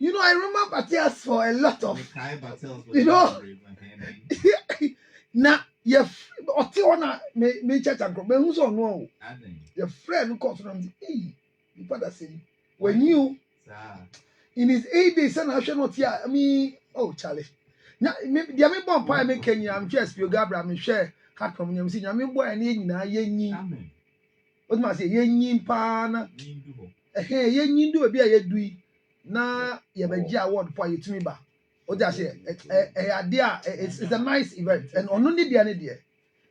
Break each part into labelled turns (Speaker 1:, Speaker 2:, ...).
Speaker 1: You know, I remember tears for a lot of, you know, now your Otiwana may church and come, who's on no, your friend who comes from the father saying, when you in his 8 days, and I shall not hear me, oh, Charlie. Now, maybe the Amen Bomb Pie make Kenya, I'm just your Gabra, I'm share, cut from you, see, I mean, boy, and yen, what must say, yen pan, hey, yen do a beer, ye na yebeji award for you to me ba o just say it's a nice event and on only the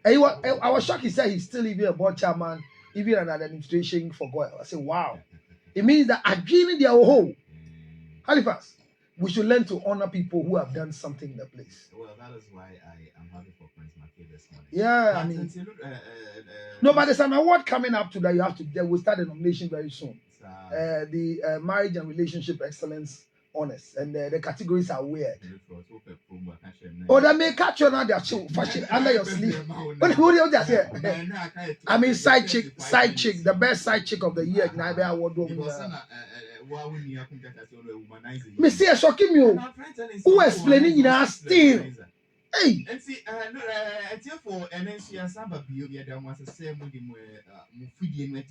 Speaker 1: there our shock is that he's still even a board chairman, even an administration for God. I say wow, it means that again their whole Halifax, we should learn to honor people who have done something in the place.
Speaker 2: Well, that is why I am happy for Prince Mackey this morning.
Speaker 1: Yeah, I mean, no, but there's an award coming up to that you have to. They will start the nomination very soon. The marriage and relationship excellence honors, and the categories are weird. Oh, that may catch you now. They're so fashion under your sleeve. What do you just say? I mean, side chick, the best side chick of the year. Neither award. Me see a shocking you. Who explaining in our still? Hey,
Speaker 2: and see, for and then she has some beauty. There was a same with him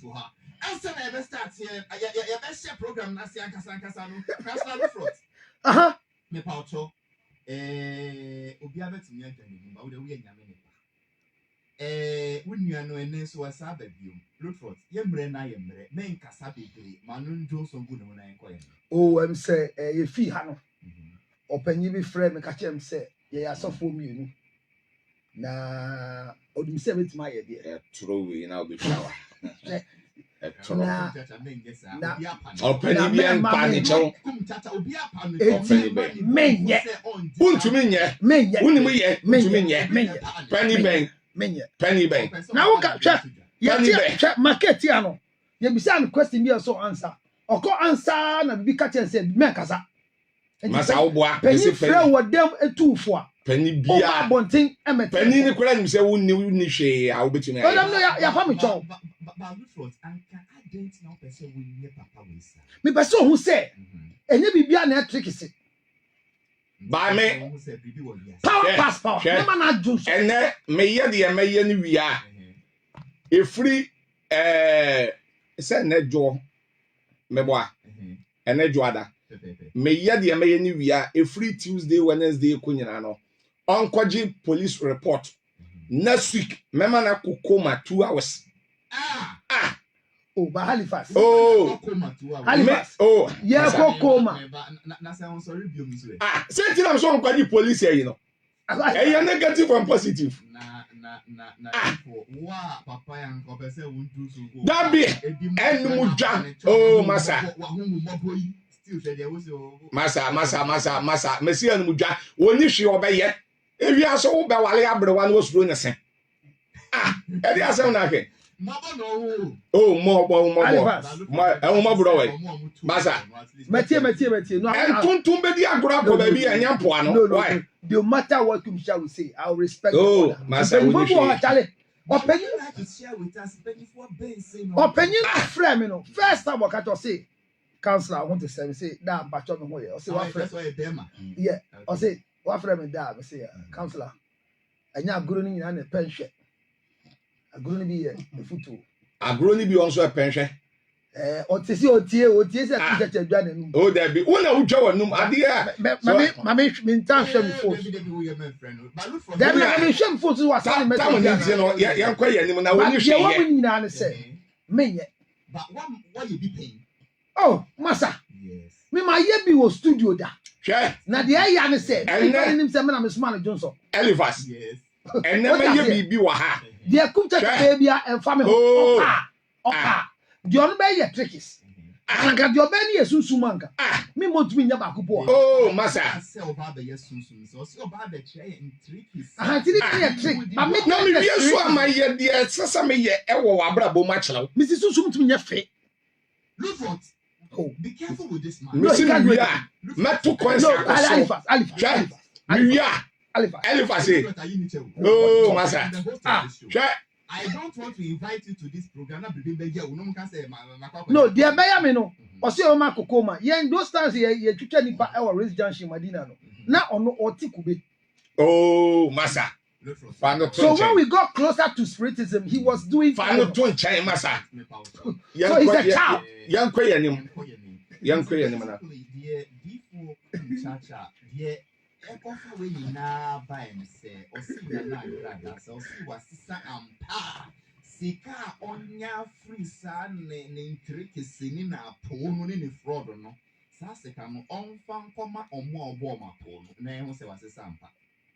Speaker 2: to her. And so I start here. I best share program. Nasi Ankasano, Kasano Front. Me Paucho, Obiabet me, but we when you are no and so a sabbath you. Look for Yembrena, main Casabi, Manun Johnson good when I inquire.
Speaker 1: Oh, I'm say, a fee, Hano. Open you be friend, me catch him say. Yeah, so for me, na odum se with my idea.
Speaker 3: Throw we now be shower.
Speaker 1: Na
Speaker 3: open be and panicho.
Speaker 1: Men ye.
Speaker 3: Untuminye.
Speaker 1: Men ye.
Speaker 3: Untuminye. Penny bank. Penny bank.
Speaker 1: Now we got check. Yeah, market ano. You be saying question me also answer. Or go answer na be catch and say men kasa.
Speaker 3: Masa oboa
Speaker 1: penny friend with them a two for
Speaker 3: penny bia
Speaker 1: bonting emet
Speaker 3: penny ni kwala nim say wonni hwe a obetumi
Speaker 1: oh dem no ya fa me chon
Speaker 2: but look for and can I dent now person we near papa we say
Speaker 1: me person who say enye bibia na trick is
Speaker 3: ba me
Speaker 1: power pass power no man adjun so
Speaker 3: ene me ye de me ye ni wia e free say na jo me boa ene jo ada me yade me ni wia every Tuesday Wednesday kunyina no onkoji police report next week mema na kokoma 2 hours
Speaker 1: oh ba Halifax
Speaker 3: Halifax oh
Speaker 1: yeah kokoma
Speaker 2: na say on sorry biom so
Speaker 3: say ti na so onkoji police here no e negative and positive
Speaker 2: na for wa papa yan ko pese won do so go
Speaker 3: dabi enu dwa oh masa Masa, Messia and Muja, when you see obey, if you are so bad, Abra one was doing a sen. Eddie has some nothing. Oh, more, my brother. Masa,
Speaker 1: Mattia, no,
Speaker 3: and to be the Agra baby and Yampuano. Why?
Speaker 1: No matter what you shall say, I'll respect.
Speaker 3: Oh, Masa,
Speaker 1: opinion first time what I say. Councillor, I want to say, damn, but I'm going to say, what friend? Yeah, I say, what friend and damn, I say, councillor, and you're growing in a pension. I'm going to be a football.
Speaker 3: I'm going to be also a pension.
Speaker 1: Or to see what tears at the journey.
Speaker 3: Oh, there be one of Joe and idea. Mammy, in town, show me for then I show for to what I'm young quiet anymore. When you say, me,
Speaker 2: but why you be paying?
Speaker 1: Oh, Massa.
Speaker 2: Yes.
Speaker 1: Me my yebi was studio da.
Speaker 3: Sure.
Speaker 1: Na de ayi ane say. And him say me na me smart Johnson.
Speaker 3: Elivas.
Speaker 2: Yes.
Speaker 3: And never yebi wa ha.
Speaker 1: De kum cha baby and family. Oka. De on be ye tricks. Anka de oba ni esunsun manka. Me montumi nya ba kupo.
Speaker 3: Oh, Massa.
Speaker 2: Say oba be esunsun so say oba be try in tricks.
Speaker 1: Trick. But me
Speaker 3: no me be so am ye de sesa me ye e wo wa bra bo ma chelew.
Speaker 1: Me sunsun mutumi nya fe.
Speaker 2: Look for
Speaker 1: oh,
Speaker 2: be careful with this man.
Speaker 3: No, we are. Metu coins.
Speaker 1: Alifas.
Speaker 3: We are. Alifas. Oh, Massa.
Speaker 2: I don't want to invite you to this program.
Speaker 1: No, dear Bayamino, or see Oma Kokoma. Yen those times ye tucha nipa our race junction Madina no. Na ono otikube.
Speaker 3: Oh, Massa.
Speaker 1: So when we got closer to spiritism, he was doing
Speaker 3: Massa. So
Speaker 1: he's a child.
Speaker 3: Young Koyanim.
Speaker 2: Ekofa we nyina ba em se osi na na grada se osi wasisa ampa sika onya free sa ne intricate ni na po no ne fraud no sa sika no onfa nkoma omo obo ma po no na ehun se wasisa ampa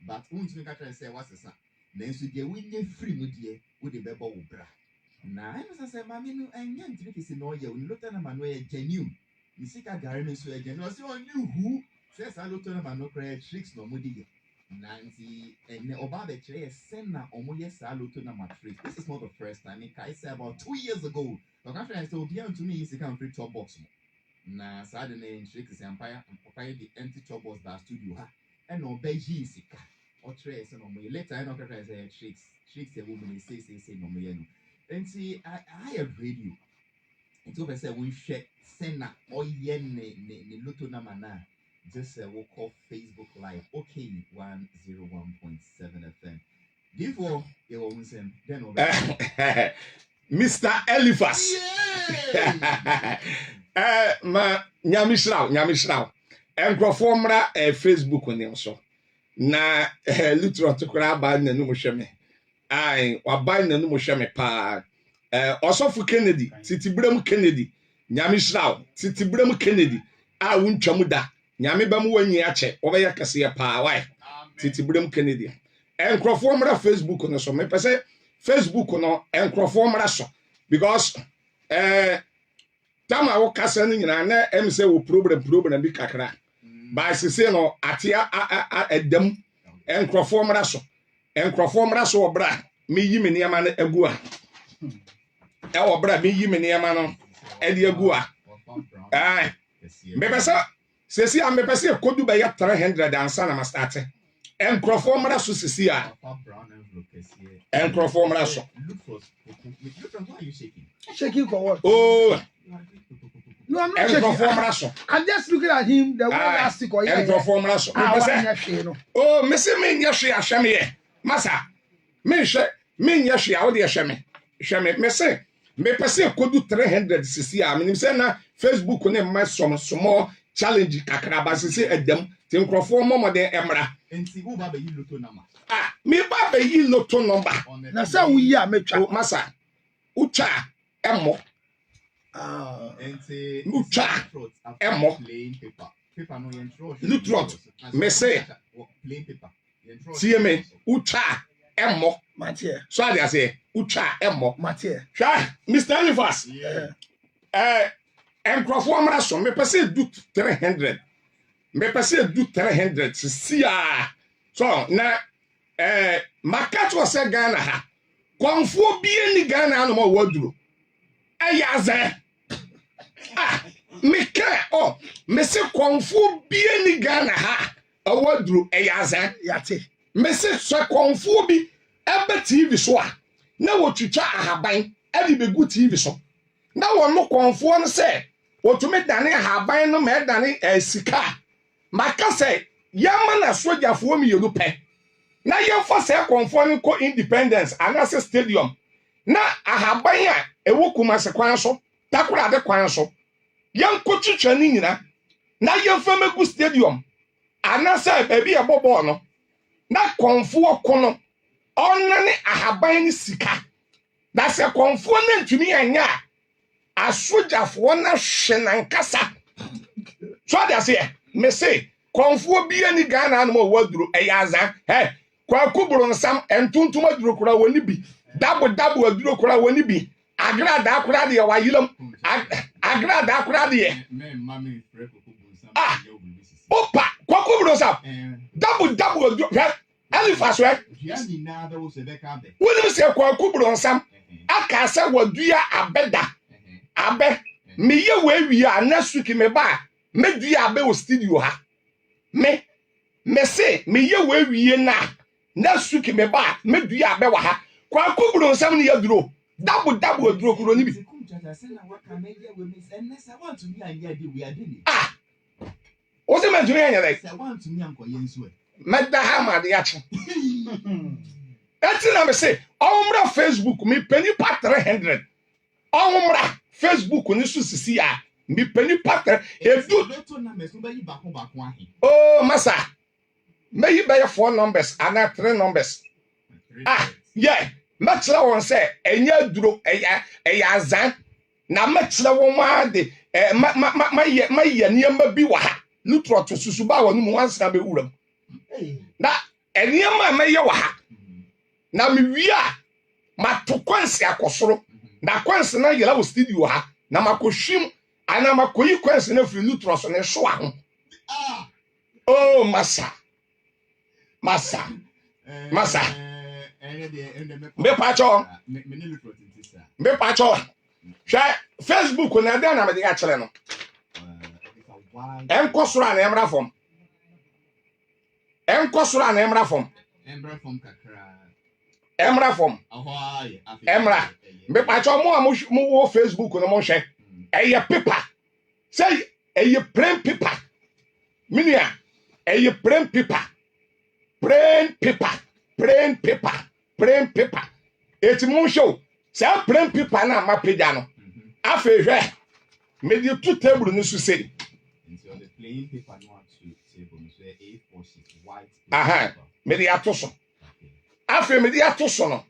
Speaker 2: but unti ka try say wasisa na enso de we nye free mu de we de bebo wo bra na enso se ma me no enya intricate no ye we lota na ma no ye genuine ni sika gare no so ye genuine osi on you who says I look at no credit tricks no mudi. Nancy and Obama Chay send na omoye saluto na matrix. This is not the first time. I said about 2 years ago. But after I told you to me is a country top box. Na suddenly in tricks empire and papaya the empty top box that studio ha. And no beji sika. Or trace and omoye later I know that I say tricks a woman say no me. And see I have radio. It's over say we share send na oyen ne luto na mana. Just we'll call Facebook Live, okay, 101.7 FM. Before you always say, then
Speaker 3: Mr. Eliphas. Ma nyamishrao. Enkrofomra Facebook on also. Na lutro to kra ba na no hweme. Ai, wa ba na no hweme pa. Osofu Kennedy, Titibrem Kennedy. Nyamishrao, Titibrem Kennedy. A wuntwamu da. Nyame ba mu wanyi ache obeya kase pa why Titibrem Kennedy enkrofo mra Facebook no so me pese Facebook no enkrofo mra so because tama wo kase no nyina na em say wo problem bi kakra ba sese no atia edam enkrofo mra so obra me yi me niam na agu a obra me yi me niam no e de agu a me pese sesi am pese kodu ba ya 300 ansa na ma start enkrofo mra so sesi a enkrofo mra so
Speaker 1: shaking for what?
Speaker 3: Oh
Speaker 1: no, I'm not shaking. I'm just looking at him the way last week or
Speaker 3: enkrofo mra so oh me se me nya hwe ahweme ye masa me nya hwe a wo de hweme me se me pese kodu 300 sesi a me nim se na Facebook ne ma somo challenge kakraba sese edem te nkrofo momode emra
Speaker 2: enti wo ba be yi loto number
Speaker 3: me ba be yi loto number
Speaker 1: na sa wo yi a metwa
Speaker 3: masa ucha emo
Speaker 2: enti
Speaker 3: ucha emo
Speaker 2: paper no yen
Speaker 3: lutrot me say
Speaker 2: plain paper
Speaker 3: tie me ucha emo
Speaker 1: matie
Speaker 3: so I say ucha emo
Speaker 1: matie
Speaker 3: sha Mr. Eliphas enkrofo amra so me pese do 300 me pese do 300 sia so na makato se Ghana ha konfo bie ni Ghana no mo waduro ayaze me ka me se konfo bie ni Ghana ha awaduro ayaze
Speaker 1: yate
Speaker 3: me se so konfo bi ebe TV so a na wotwitwa ahaban ade begu TV so na wono konfo no se wotume dane haban no me dane sika maka se yama na sojafo mi yelu pe na yemfa se konfo no ko Independence anase stadium na ahaban a ewo Kumase kwan so takura de kwan so yanko twitwa ni nyina na yemfa megu stadium anase baby e bobo no na konfo kono onna ne ahaban ni sika da se konfo na ntumi anya asojafo na hwenankasa so da se me say konfo bia ni Ghana no waduro eyaza kwa kuburo nsam entuntum aduro kura woni bi dabo aduro kura woni bi agrada kura de wayilam agrada kura de opa kwa kuburo nsam dabo aduro Eliphas we woni se kwa kuburo nsam aka se wadua abeda abe me ye we wi anasuki me ba me dua abe o studio ha me se me ye we wi na nasuki me ba me dua abe wa ha kwa kubro nsam ne yaduro double aduro kuro ni bi ah o se man tumi anya like meda ha ma de ache etina me say omra Facebook me pani pa 300 omra Facebook ni so sisi a me pani pa 3 edu oh masa me be 4 numbers and 3 numbers ah yeah matchla won say enya duro eya azan na matchla won ma de ma ye niam bi wa ha lutro to susu ba wonu mu ansa be wuram na eniam ma ye wa ha na me wia ma to kwanse akosoro na kwanse na yela wo studio ha na makohwim ana makoyi kwanse na firi lutro so ne so aho oh masa me pacho hwe Facebook na da na me dey akere no enkosoro na emra fom
Speaker 2: kakra
Speaker 3: emra fom emra me pacho mo wo Facebook no mo hwe eye paper say eye plain paper minia eye plain paper eti mo show say plain paper na ma page no afa hwe me di two table no so say
Speaker 2: into the plain paper no to table no so A4 sheet white
Speaker 3: aha me di atoso afa me di atoso no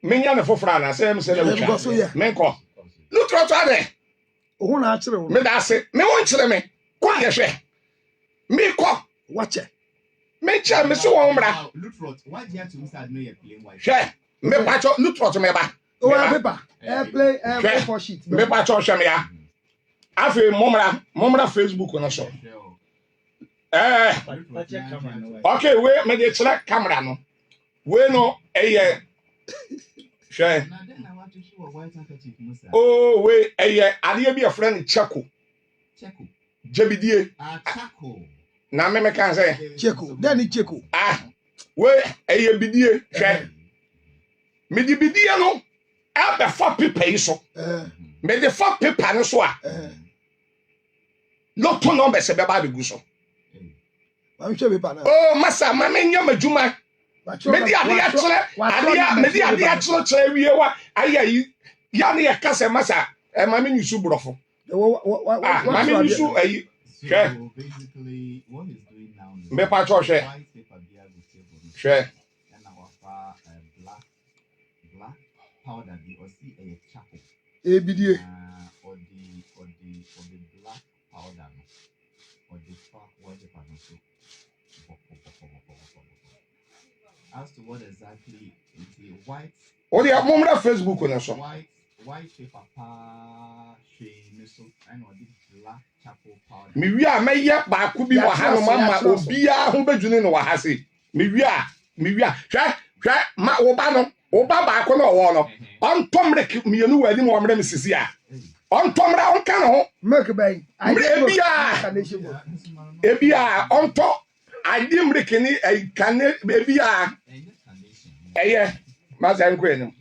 Speaker 3: menya ne fofora na say me say na wucha menko look at that
Speaker 1: ohu na akire wo
Speaker 3: me da say me won kire me kwa ye hwe me ko
Speaker 1: wache
Speaker 3: me cha me so won mra
Speaker 2: Lutrot why do you have to start no your plain white
Speaker 3: hwe me pacho Lutrot me ba
Speaker 1: o paper play A4 sheet
Speaker 3: me pacho hwe me ya afi momra Facebook no so okay we me dey chere camera no we no eye hwe oh we eye ade bi a friend Cheko jebidie
Speaker 2: Cheko
Speaker 3: na me kan say
Speaker 1: Cheko then Cheko
Speaker 3: we eye bidie hwe me di bidie no abe for paper so me dey for paper no so a loto number se be ba be gu so
Speaker 1: I'm sure paper na
Speaker 3: oh masa ma me nyam adwuma me di ade chere wie wa ayi ya ne ya kase masa ma me nyusu brofo ma me nyusu ayi
Speaker 2: so basically what he's doing now is
Speaker 3: me pa cho hwe hwe black powder the or see a charcoal
Speaker 1: ebidie
Speaker 2: or the black powder or the fuck what the so as to what exactly is the white
Speaker 3: o dia momra Facebook no so
Speaker 2: white paper so and or the black charcoal powder
Speaker 3: me wi a meye ba ko bi wa ha no ma obia ho badwune no wa ha se me wi a hwe ma wo ba ba ko no wo no on tomre mienu wadi mo mre misisi a on tomra on kan ho
Speaker 1: make bay
Speaker 3: ebia on to adi mre kini kan ebia eye ma za nko enim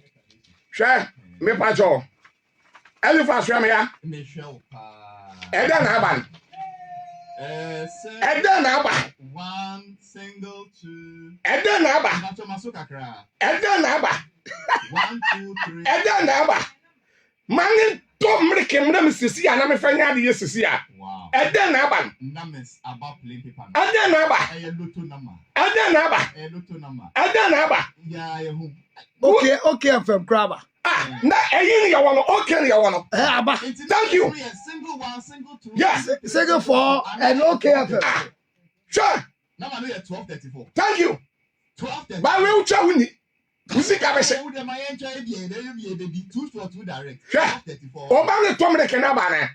Speaker 3: hwe me pa jo elifa hwe me ya
Speaker 2: me hwe pa
Speaker 3: eda na aban eda na aba
Speaker 2: one single two
Speaker 3: eda na aba eda na aba
Speaker 2: 1 2 3
Speaker 3: eda na aba mani to mre misisi a na me fanya de yesisi a eda na aba
Speaker 2: numbers about plain paper
Speaker 3: eda na aba
Speaker 2: loto number
Speaker 3: eda na aba
Speaker 2: loto number
Speaker 3: eda na aba
Speaker 2: ya hu
Speaker 1: okay FM crabber
Speaker 3: na eyin ya wono okay ya wono
Speaker 1: aba
Speaker 3: thank you
Speaker 2: single 1 single 2
Speaker 3: yes
Speaker 1: single 4 and okay FM
Speaker 3: sure
Speaker 2: number no 1234
Speaker 3: thank you
Speaker 2: 1234
Speaker 3: ba we ucha wuni musika be se
Speaker 2: o de my enjoy be the 2 for 2 direct
Speaker 3: 1234 o ba ne tomre ke na ba na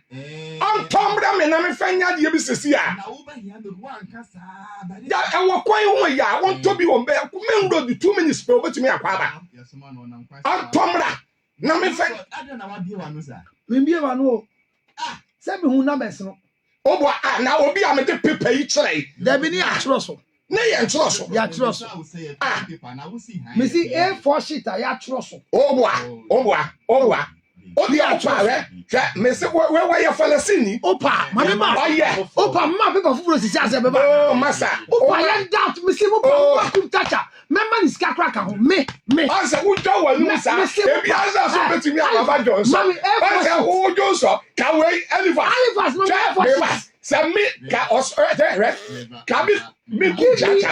Speaker 3: on tomre me na me fanya de bi sesi a
Speaker 2: na wo ba hia do wan kasa ba
Speaker 3: ya e wo kwan ho ya won to bi won be me ndo di 2 minutes pe obetumi akwa ba
Speaker 2: yes man on kwa
Speaker 3: on tomra na me fa
Speaker 2: ada na wa bi wa no sa
Speaker 1: me bi wa no se me hu numbers no
Speaker 3: obo na obi a me de paper yi kire
Speaker 1: da bi ni akiro so
Speaker 3: na yɛ ntwerɛ so
Speaker 1: yɛatwerɛ so me si A4 sheet a yɛatwerɛ so
Speaker 3: ɔboa odi apa hwɛ me se wɔyɛ Palestine
Speaker 1: opa mame ma
Speaker 3: ɔyɛ
Speaker 1: opa mama pepa foforo sisi ase beba
Speaker 3: oh masa
Speaker 1: opa yɛ doubt me si opa kum tacha mema ni sika kra ka ho me
Speaker 3: ansa wotwa w'anum sa ebi ansa so betumi ababa Johnson ansa wo Johnson ka we Elifas sɛ me ka ɔsɔrɛ ka me kuchacha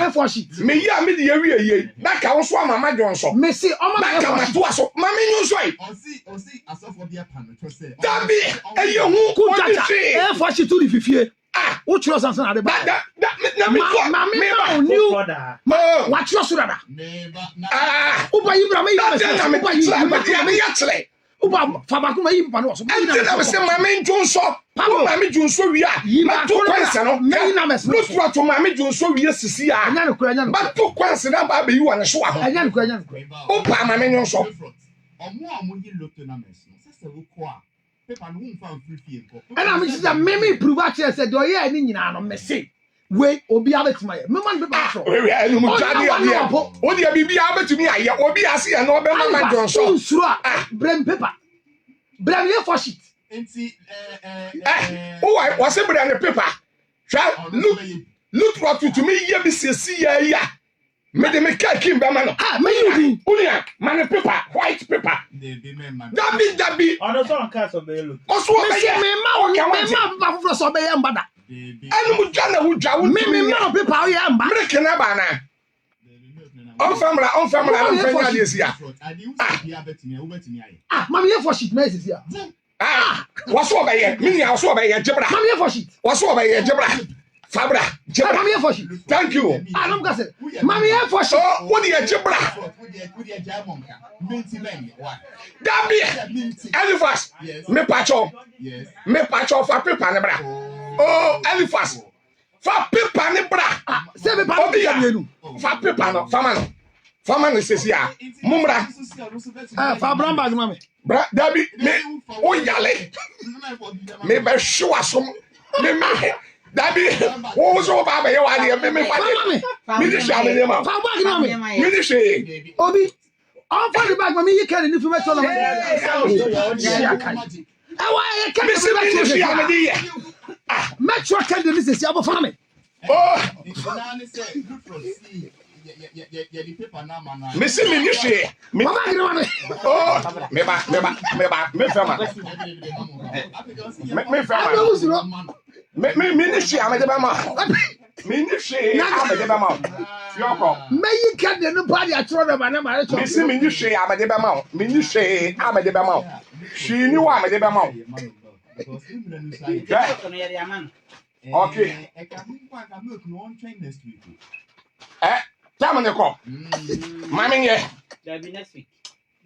Speaker 3: me ya me de yewie na ka wo so amama Johnson
Speaker 1: me si ɔma
Speaker 3: na ka mato aso ma me nyu so yi
Speaker 2: ɔsi asɔfo bi apano to sɛ
Speaker 3: dabi ɛyɛ hu
Speaker 1: kuchacha A4 sheet to di fifie wo twerɛ sansan ade ba
Speaker 3: na me ko
Speaker 1: ma new wa twerɛ so dada upa yibra me
Speaker 3: upa yibra
Speaker 1: upa fabako ma yibra no so
Speaker 3: na me se ma me Johnson ma me Johnson wi a ma to kwanse no
Speaker 1: me na mes
Speaker 3: no to to ma me Johnson wi sisi a
Speaker 1: anya no kura
Speaker 3: ba to kwanse na ba be yi wa ne so a ho
Speaker 1: anya no kura
Speaker 3: upa ma me Johnson
Speaker 2: ɔmo yi loto na mes no sɛ wo ko a paper no hu fa mfirifie ko
Speaker 1: ɛna me sɛ me prove actually sɛ do ye ani nyina no me se we obi abetuma ye me man be ba so
Speaker 3: we enu mu tade ya o de bibi abetumi aye obi ase ye no be mama Johnson
Speaker 1: suru a brem paper brem A4 sheet
Speaker 2: enti
Speaker 3: why was it brem paper look what to me ye bi sesi ya me de me ka kim be ma no
Speaker 1: me you
Speaker 3: unia man paper white paper dabi
Speaker 4: ono so on cast of the look
Speaker 3: oso be ye
Speaker 1: me ma paper foforo so be ye mbada
Speaker 3: enu mu dwa na wudwa wo
Speaker 1: me ma paper o ye mba
Speaker 3: break na ba na on family no fanya dey sia
Speaker 1: mama A4 sheet na esi sia
Speaker 3: waso be ye me nia waso be ye jebra
Speaker 1: mama A4 sheet
Speaker 3: waso be ye jebra fabra jebra
Speaker 1: mama A4 sheet
Speaker 3: thank you
Speaker 1: no ka se mama A4 sheet
Speaker 3: wo dey jebra dabi Elifas me pacho fa paper ne bra oh Elifas fa paper ne bra
Speaker 1: se me pa obi ya mienu
Speaker 3: fa paper no fama no sesi a mumra
Speaker 1: fa bra bag mama
Speaker 3: bra dabi me o yale me be hwe asom me dabi wo so ba be ye wa de me pa me di sha me ma
Speaker 1: fa bag mama
Speaker 3: me di she
Speaker 1: obi on for the bag mama you carry ni fi me to no why can
Speaker 3: me se me di she me di ye
Speaker 1: metro can do this abo family
Speaker 3: oh me se me ni she me
Speaker 1: mama ni mama
Speaker 3: oh me fama me ni she amede ba ma me ni she amede ba ma fioko
Speaker 1: me yi ka de no party atro na ma na ma
Speaker 3: me se me ni she amede ba ma me ni she amede ba ma she ni wa amede ba ma okay time ne ko mami ye
Speaker 4: next week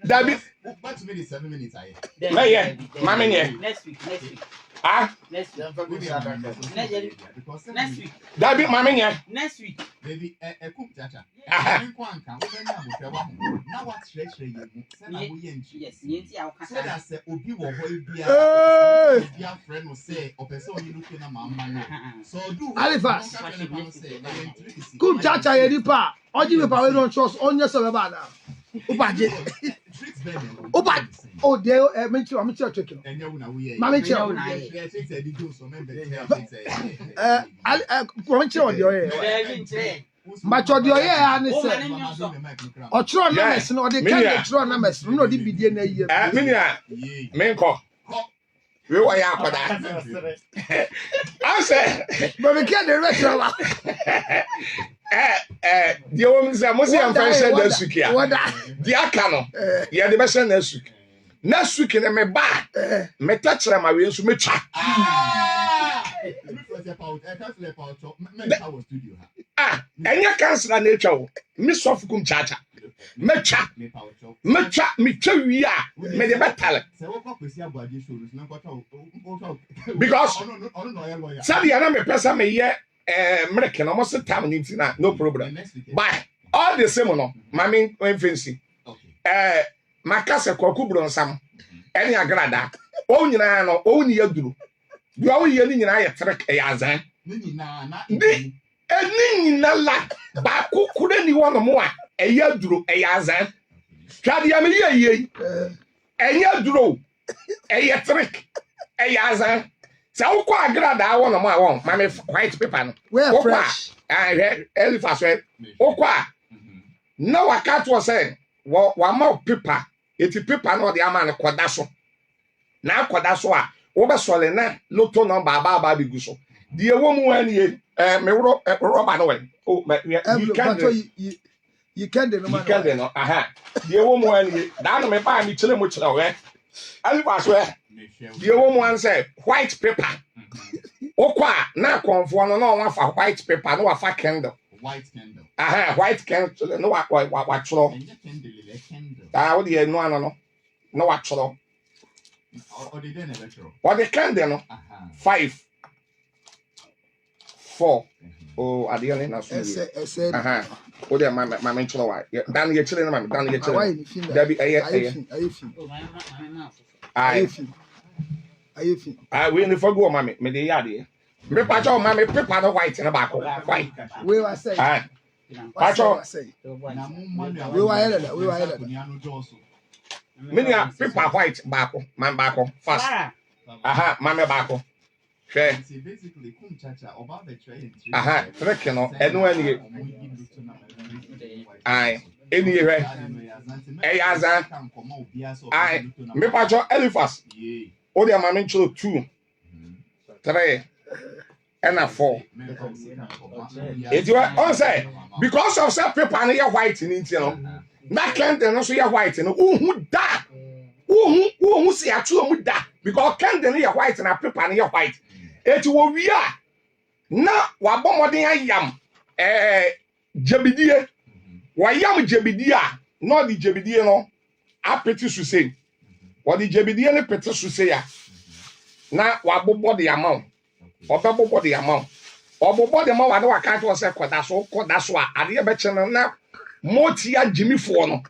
Speaker 3: Dabi
Speaker 2: back to me the 7 minutes aye
Speaker 3: mami ye
Speaker 4: next week
Speaker 2: next week
Speaker 3: Dabi mami ye
Speaker 4: next week
Speaker 2: baby cook chacha nko anka wo be na bo wa na wa trechre ye mu se na wo ye nchi
Speaker 4: yes yenti a
Speaker 2: so that say obi wo ho bia bia friend no say o person you look na mama no so do
Speaker 1: Elifas cook chacha ye dipa oji me pa we don't trust onye se be ba na ubaje ubaje oh there me chi check no mama chi o ko chi o de macho de oye ya ni se ochro na mes no de kan ochro na mes no de bidie na yie
Speaker 3: minia menko we wa ya akoda ase
Speaker 1: but we can the restaurant
Speaker 3: die wo mse mo se am fanse da sukia die aka no ye de be se na suki na me ba me tachra ma we nso metwa enya kansela na etwa wo me sofukum chacha metwa wi a me de betale because sabi ya na me pesa me ye mreke no mo se tam ni tina no problem but all the same no mami fancy makase kwaku bronsam eni agrada o nyina no o ni aduru do o ye ni nyina ye trek e azan
Speaker 2: ni nyina na
Speaker 3: eni nyina la ba kokure ni wono mo a eya duro eya azan twade ya me ye enya duro eya trick eya azan sa ukọ agrada wono mo a won ma me white paper no
Speaker 1: we fresh
Speaker 3: Eliphas ukọ na waka to say wa ma paper eti paper no de ama ne koda so na koda so a wo be sole na lotto number aba bi gu so de ewo mu ani me rubber no we oh
Speaker 1: you can do
Speaker 3: no aha de ewo mu ani da no me ba mi chele mo chele we Eliphas de ewo mu an say white paper okwa na konfo no na wa fa white paper no wa fa candle aha white candle no wa choro ah wo de no ano no wa choro or the candle no 5 4 oh adiole na so aha o de ma choro wa dan ye chile na ma dan ye chile dabi aye we ni fogu o ma me de yade me pa cho ma me paper no white na ba ko white
Speaker 1: we wa say
Speaker 3: ah pa cho
Speaker 1: we wa hele
Speaker 3: Minya paper white baako man baako fast aha mame baako hwe aha trick no eno ani ai eni hwe eyaza ai me pacho Eliphas o de mame nchiro 2 3 and 4 it was say because of say paper no white ni nti no na candle no so ya white no uhu da uhu si atu mu da because candle no ya white na paper no ya white eti wo wi a na wa bomodin ayam jebidie wa yam jebidie a no di jebidie no apeti susei wo di jebidie ne peti susei ya na wa bobo de amount obobo de amount obobo de ma wa de wa kan to se koda so a ade be chene na motia Jimmy for no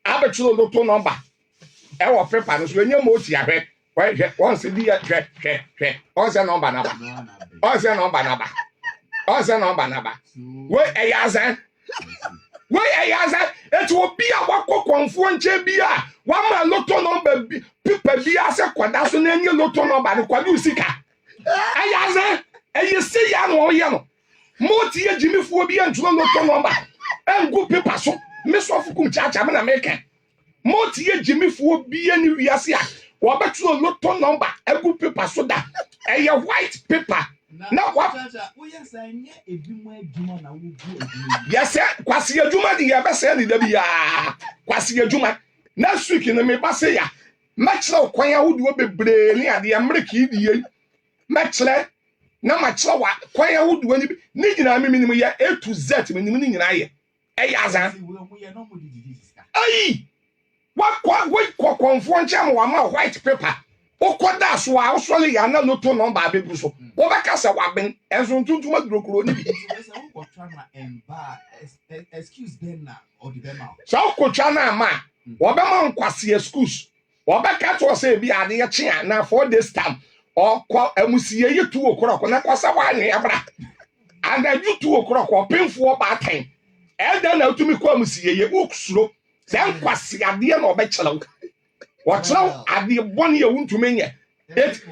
Speaker 3: abetulo lotto number e wo paper no so enye motia hwe once di hwe once number naba we eyazan it will be a wako konfo nche bi a wa ma lotto number bi paper bi ase kwada so na enye lotto number no kwadu sika eyazan eyesi ya no ye no motia Jimmy for bi antulo lotto number engu paper so me so fukum chacha me na make motie Jimmy fu bia ni wiase a wo betulo lotto number engu paper so da eye white paper na wa
Speaker 2: chacha wo yesa nye edwuma adwuma na wo bu
Speaker 3: yesa kwase adwuma di ya bese ni da bia kwase adwuma na suki no me base ya machira kwan awudi wo bebre ni ade amerika die machira na machira wa kwan awudi wo ni nyina me minim ya A to Z minim ni nyina ye eyazan ai wa konfo ncham wa ma white paper okoda so a osole ya na lotto number abebu so wo be ka se wa ben enso ntuntum adurokuro ni bi
Speaker 2: excuse them na or the them out
Speaker 3: so ko twa na ma wo be ma nkwase excuse wo be ka to se bi ade ye chia na 4 days time o kwa amusie ye tu okoroko na kwasa wa ne abra and you tu okoroko penfo ba tan elda na utumi kwa amusie ye uksuro se nkwase ade na obechelew wachelaw ade bone ye wuntumi nye
Speaker 2: it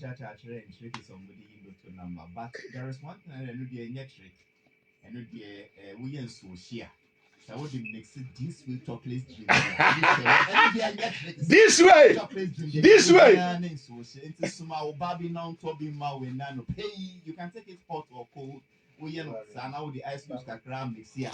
Speaker 2: chacha trick somebody into number but there is one thing I know the trick and the we are social so what the mix this way chocolate
Speaker 3: this way
Speaker 2: it's small baby now to be ma we nano pay you can take it hot or cold we know now the ice cream gram mix here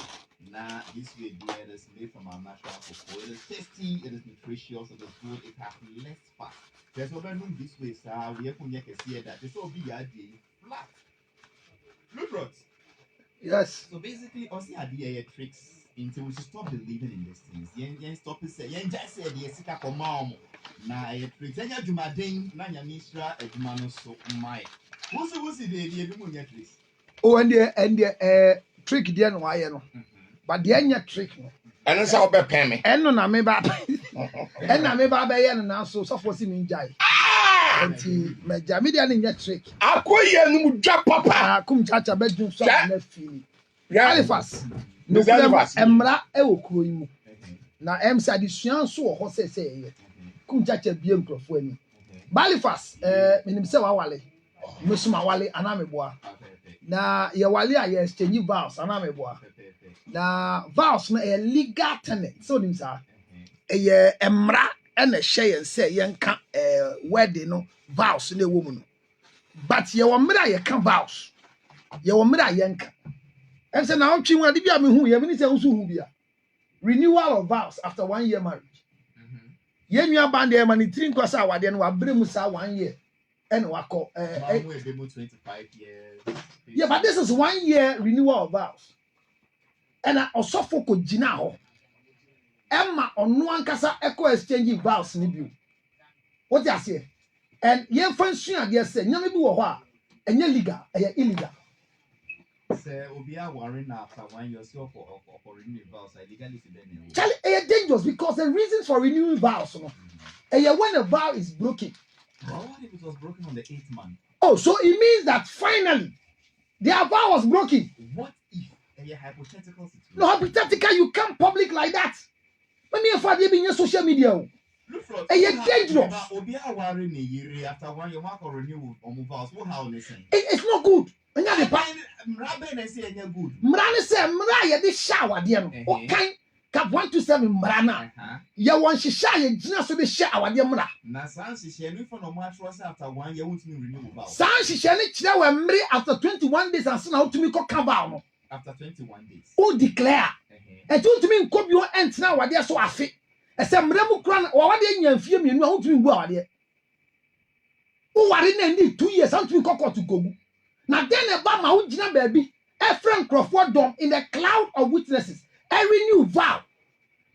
Speaker 2: now this way it is made from our natural cocoa. It is tasty, it is nutritious, it is good, it has less fat. There's no known this way, sir. We have to see that it's all be flat. Look, Rod.
Speaker 1: Yes.
Speaker 2: So basically, also idea tricks until we stop believing in these things. Yen stop it say, yen just say the sika for mom. Na tricks. Yen jumading, na yamisra, edumano so my. Who's the edumun tricks?
Speaker 1: Oh, and the trick there no aye no. But the anya trick no.
Speaker 3: And so be pay me.
Speaker 1: Eno na me ba. En na me ba be ye na so for si mi njai. Enti meja media ni nya trick.
Speaker 3: Akoye no mu dwa papa.
Speaker 1: Kum chacha bedun so na fili.
Speaker 3: Yeah.
Speaker 1: Alifas. No emra e wo kuro yi mu. Na MC adisuan so wo ho se kum chacha bie nkrofo ani. Balifas menim se wa wale. Musuma wale anameboa. Na ye wale a ye exchange vows anameboa. Na vows na a legal tenant so nim sa. Ye emra e na hye yen se yen ka wedding no vows na ewo mu no. But ye wo mra ye ka vows. Ye wo mra ye nka. Em say na ontwi hu ade bia me hu ye me say hu hu bia. Renewal of vows after 1 year marriage. Ye nua band e mani trin kwasa awade no wa bre mu sa 1 year. And wako
Speaker 2: 25 years.
Speaker 1: Yeah, but this is 1 year renewal of vows. And I also foko jina ho. Emma onu ankasa echo exchanging vows ni bi. What you say? And ye fansu ade say nyame bi wo ho a enye legal, illegal.
Speaker 2: Say obia warren after 1 year so for renewing vows legally to them.
Speaker 1: Charlie, it's dangerous because the reasons for renewing vows no. When a vow is broken.
Speaker 2: What if it was broken on the 8th month?
Speaker 1: Oh, so it means that finally their vow was broken.
Speaker 2: What if a hypothetical situation?
Speaker 1: No, hypothetical, you can't public like that. Let me have you in your social media. It's dangerous.
Speaker 2: After 1 year, what or renew or move vows? What how listen?
Speaker 1: It's not good.
Speaker 2: Mrabe say good.
Speaker 1: Mrane say mra ye shower there no. Okay. Cap 127 mrana. Ya wan shisha ye gina so be share awade mra.
Speaker 2: Na san shisha ni for no match was after 1 year won't renew vows.
Speaker 1: San shisha ni kire we mre after 21 days and na utumi ko ka vow no.
Speaker 2: After 21 days.
Speaker 1: Who declare? E tu utumi nko bi o entina awade so afi. E se mra mu kura wa wade nyamfie mienu a utumi ngu awade. Who ware na ndi 2 years and utumi kokko to gogu. Na den e ba ma wo gina baabi. E friend Crawford dom in the cloud of witnesses. I renew vow.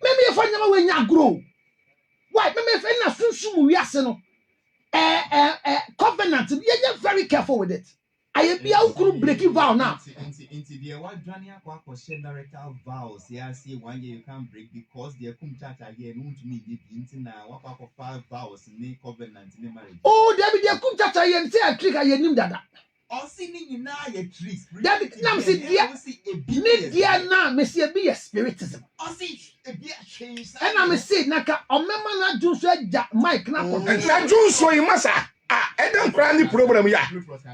Speaker 1: Maybe if I never when you grow. Why? Maybe if I na sunsun we ase no. Covenant. You're very careful with it. I be out could break vow now.
Speaker 2: Into the what Johnny Aqua share director vows. Yeah, say 1 year you can't break because they come chat again. Won't me deep into now. What of 5 vows in the covenant in the marriage?
Speaker 1: Oh, David, they come chat again. Say a trick I knew that.
Speaker 2: Or singing in now your trees.
Speaker 1: David, now see, dear, now, Monsieur, be a spiritism.
Speaker 2: Or see, a beer change.
Speaker 1: And I'm a say, Naka, or Mamma, not do so, Mike, now,
Speaker 3: na Joshua masa edem kra ni program ya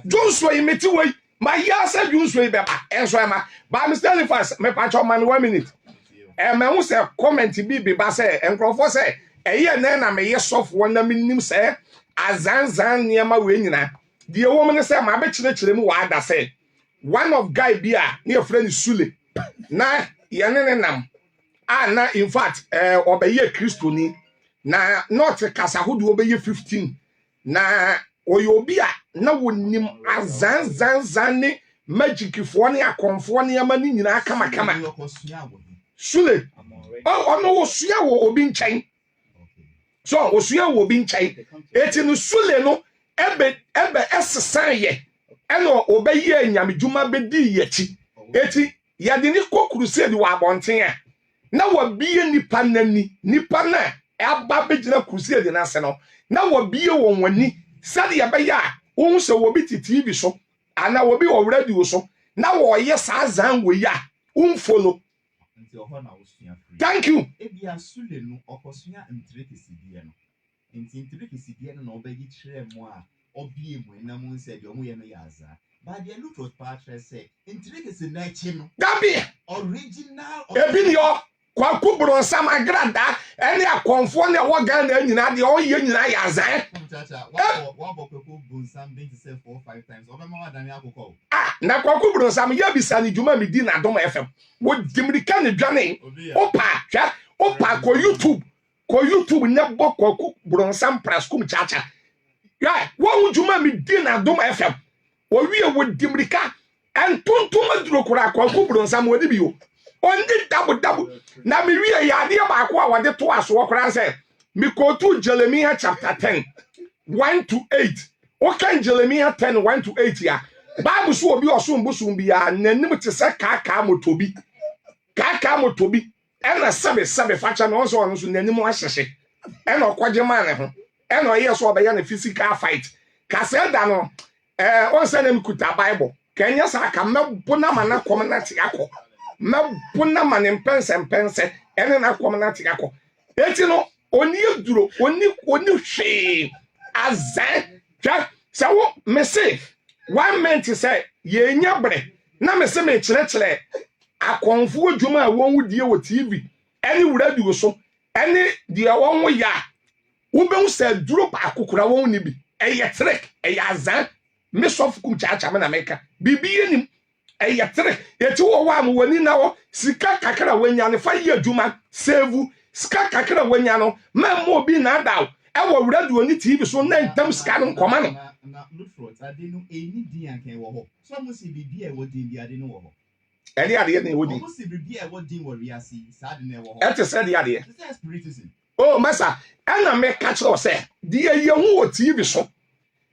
Speaker 3: Joshua meti wey my ya say Joshua be ba enso ma ba Mr. Elifas me pa cho man 1 minute me hu say comment bi ba say enkrofo say eye na me ye sofo na me nim say azanzan niema we nyina de wo me say ma be chire mu wa ada say one of guy bi a ne friend Sule na ye ne nam na in fact obeye Kristoni na not kasa hodo obeye 15 na oyobia na wonim azanzan ne magic fo ne akonfo ne ama ni nyina kama Sule ono wo sua wo obi nchen so wo sua wo obi nchen eti no Sule no ebe esesan ye eno obeye anyamedwuma bedi yechi eti yade ni crusade wa abonten a na wabie nipa na aba begina crusade na se no na wabie won wani sade ya be ya wo se wo bi TV so ana wo bi wo radio so na wo ye sa zan we ya follow. Thank you.
Speaker 2: Ebia Sule no okosua ntrekesidia no ntrekesidia no obegi kire mo a obie mu na mo nse de omo ye no yaza but the loot was patre say ntrekesi na chi no
Speaker 3: Gabi
Speaker 2: original
Speaker 3: ebi ni o kwaku bronsam agrada ene akonfo ne wo ga na nyina de o ye nyina yaza
Speaker 2: chacha wa bokoko bronsam bin say 4 or 5 times obema wa dan akoko
Speaker 3: na kwaku bronsam ya bisa ni juma mi di na Dom FM wo dimrika ne dwane opa ko YouTube ne bokoko bronsam praskum chacha ya wo juma mi di na Dom FM wo wie wo dimrika antontom aduro kura kwaku bronsam wo di bio ondi double na mi wie ya de ba ko a wo de to aso kura say mi ko to Jeremiah chapter 10 1 to 8 o kan Jeremiah 10 1 to 8 ya Bible so obi oso mbusum bi ya nanim te se kaka motobi ena sebe facha no so nanim ahyehye ena okwaje man ne ho ɛna ɔyɛ so ɔbɛyɛ no physical fight kasɛ da no ɔnsɛ na mkuta bible kanya sa ka mɛbo na ma na kɔm na te akɔ mɛbo na ma ne mpɛnsɛ ɛne na kɔm na te akɔ eti no oni aduro oni hwee azan hwɛ sɛ wo mese 1 month sɛ yɛnya brɛ na mese me kyerɛkyerɛ akɔnfo adwuma a wɔn wudie wɔ TV ɛne wuradio so ɛne deɛ wɔn ho yɛ a wobɛhu sɛ duro baako kora wɔn ni bi ɛyɛ trick ɛyɛ azan me sɔfo kum kyaakyaa me na meka bibi yenim ɛyɛ trick eti wɔ wɔ am wani na wɔ sika kakra wanya ne fa yɛ adwuma save sika kakra wanya no ma mo bi na daw ɛwɔ radio ni TV so na ntam sika no nkɔma no
Speaker 2: na Lutford ade no eni din ankan wɔ hɔ so mo si bibi a ɛwɔ din bi ade no wɔ hɔ
Speaker 3: ɛde ade na ɛwɔ din
Speaker 2: mo si bibi a ɛwɔ din wɔ wiase saa ade na ɛwɔ hɔ
Speaker 3: ɛte sɛ de ade
Speaker 2: it's a spiritism
Speaker 3: oh masa ɛna me ka kyerɛ sɛ deɛ yɛ hu wɔ TV so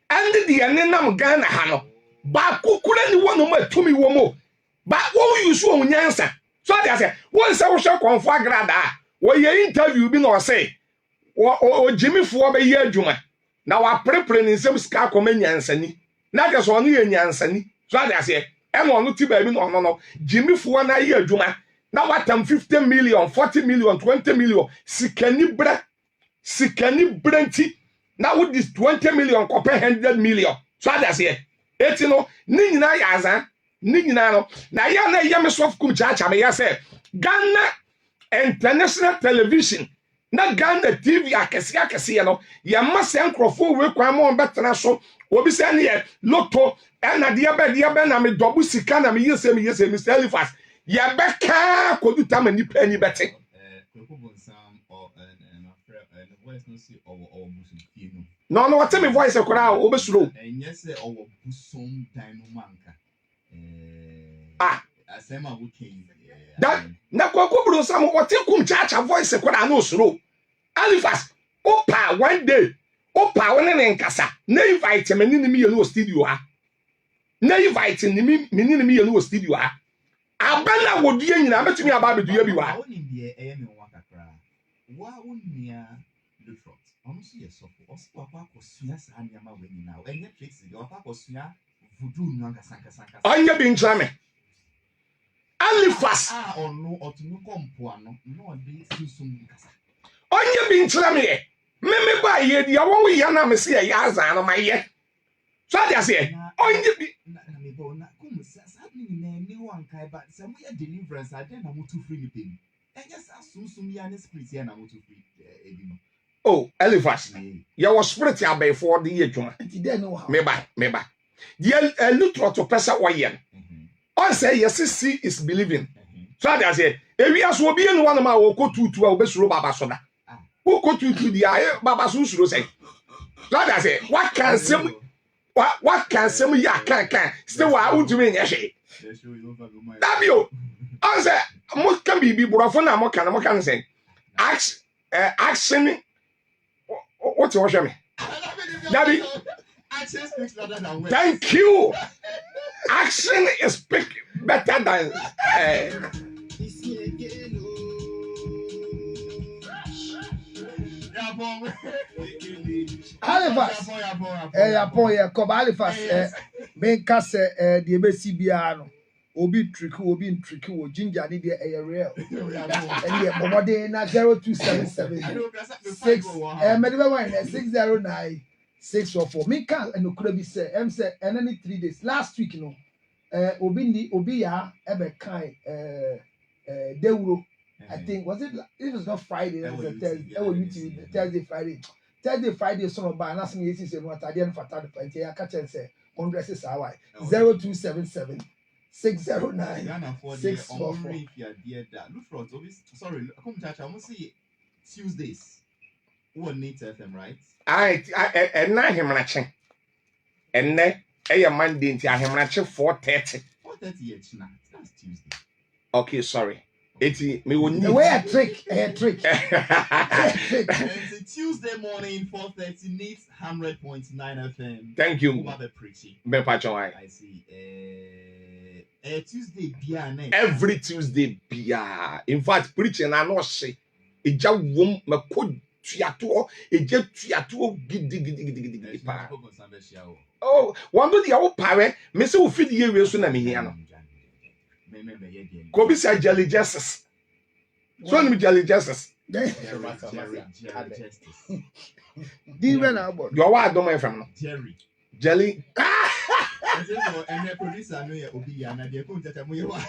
Speaker 3: ɛne deɛ ne nam Ghana ha no ba kokura ni wɔ no ma tumi wɔ mo ba wɔn yusu wɔn nyansa so ade asɛ wɔn sɛ wɔhwɛ kɔnfo agrada wɔ yɛ interview bi na ɔsɛ o jimifoɔ bɛyɛ adwuma na waprepre ne nsɛm sika akɔma nyansani na kɛ so ɔno yɛ nyansani so ade asɛ ɛna ɔno ti baabi na ɔno no jimifoɔ na yɛ adwuma na watam 50 million 40 million 20 million sikani brɛ nti na wo dis 20 million kɔpɛ 100 million so ade asɛ eti no ne nyinaa yɛ azan ne nyinaa no na yɛ na yɛ me soft kum chacha me yɛ sɛ Ghana International Television na Ghana TV akɛse no yɛ ma sɛ nkrɔfo we kwan ma on betena so obi sɛ ne yɛ lotto ɛna deɛ bɛ na me dɔbu sika na me yɛsɛ Mr. Elifas yɛ bɛka koduta ma nipa ani bɛte no what me voice kora o be slow
Speaker 2: enye se owo busom dan no manka asema wo ken
Speaker 3: that na kokoburu sam what kum chacha voice kora no slow Elifas opa one day opa woni ne nkasa na invite me ni mi ye no studio ha na invite ni mi ye no studio ha abana wodie nyina betumi aba bedua bi wa
Speaker 2: woni die eye me wa kakra wa wonia Lutford so yes so papa kosua sa anyama we nyina enye tricks de papa kosua voodoo nu ankasa
Speaker 3: anya bi ntra me Elifas
Speaker 2: onu otunu kompo ano no de susum nkasa
Speaker 3: anya bi ntra me ba ye dia wo ya na me se ya azan no ma ye so ade ase anya bi
Speaker 2: na me bo na kum sa ni na ni wan kai ba se mo ye deliverance ade na mo tu free ni pem enye sa susum ya ne spirit ya na mo tu free ebi no.
Speaker 3: Oh, Elifas, you was spirit abay for the year. Meba. The Lutford to Pesa Wayan. I say, yes, see is believing. So I say, if we are be in one of my go to our best room, Baba Soda. Who go to the air, Baba Susu say. So I say, what can some ya can still I would doing a shade. W. I say, what can be brofona, what can say? Action. What's your shame? Daddy, thank you. Action is better than.
Speaker 1: Elifas, Elifas, main case, the ABCBR. Obi tricky wo ginger ni de real and the bomode na 0277 6 medical wine 609 644 me can and could be say say any 3 days last week no obi ya ebe kai Deuro I think was it was not Friday it was a Thursday Friday so ba na some yes say no atade no fata de ya ka chen say 100 is our 0277 609 644.
Speaker 2: Sorry, come Chacha, I'm see Tuesdays. What Nate FM, right?
Speaker 3: And now him ratching. And then a Monday into him ratching 4:30.
Speaker 2: 4:30 now. That's Tuesday.
Speaker 3: Okay, sorry. It's me will
Speaker 1: the way a trick.
Speaker 2: It's a Tuesday morning, 4:30 Nate 100.9 FM.
Speaker 3: Thank you.
Speaker 2: I see. Tuesday bia
Speaker 3: every Tuesday bia in fact preaching I know say ija wom mako tuato eje tuato gidi pa oh one do dia wo pare me se wo fidie we so na me hia no ko bi say jelly justice so ni jelly justice
Speaker 1: Diwe na abo.
Speaker 3: Your wa adom efam no. Jelly.
Speaker 2: And the producer no obi na dey come tell me why.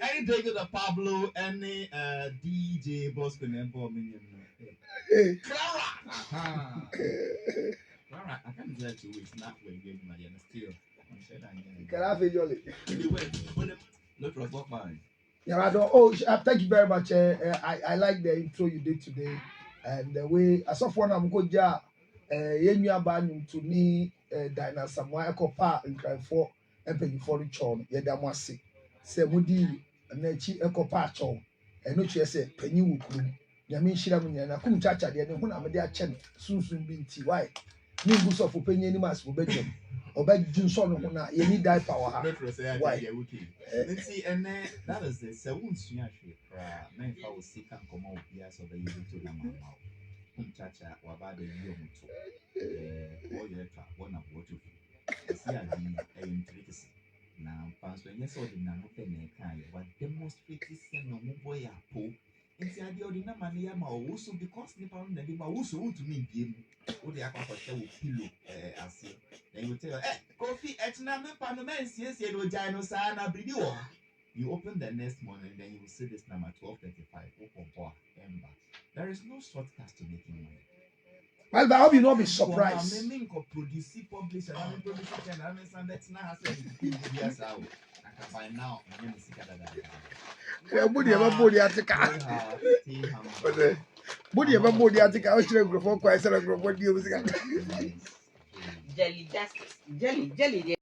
Speaker 2: Any day to the Pablo any DJ Bosco and Bob Minion. Clara. Clara, I can't tell 2 weeks not when you my still.
Speaker 1: Can I feel jolly?
Speaker 2: Look for what mine.
Speaker 1: Yeah, I don't. Oh, thank you very much. I like the intro you did today, and the way I saw one I'm good. Yeah, you abandoned to me. Dina Samoa Ecopa and cry for Empany for the chon. Yadamasi. Say Moody and Nechi Ecopa chon. And no chair say Penny Wood. Yamin Shiramuni and I couldn't touch at the end when I'm a dear chen soon being T.Y. Ningus of opinion in mass for Belgium. Or beg Junson when I need die power.
Speaker 2: Why? Let's see, and that is the Sawun's Yashi. Men will seek and come out years of the year to the mouth. Chacha, Wabade Yomuto. One of what you see, I intricacy. Now, Pastor, yes, or the Nanope, what demonstrates no boy po. Inside the ordinary man, also because the pound that they also to me, what they are comfortable pillow, as then you tell, coffee at Name Panaman, yes, you know, Gino Sana Bidio. You open the next morning, then you will see this number 1235, open Ember. There is no shortcut to making money.
Speaker 1: Well, I hope you not be surprised.
Speaker 2: I mean, produce, publish, and I'm producing, and I'm that's not years out. I can buy now, and then see that.
Speaker 1: Body ever body article. Body ever body article. I should go for quite a group of music.
Speaker 4: Jelly justice. Jelly.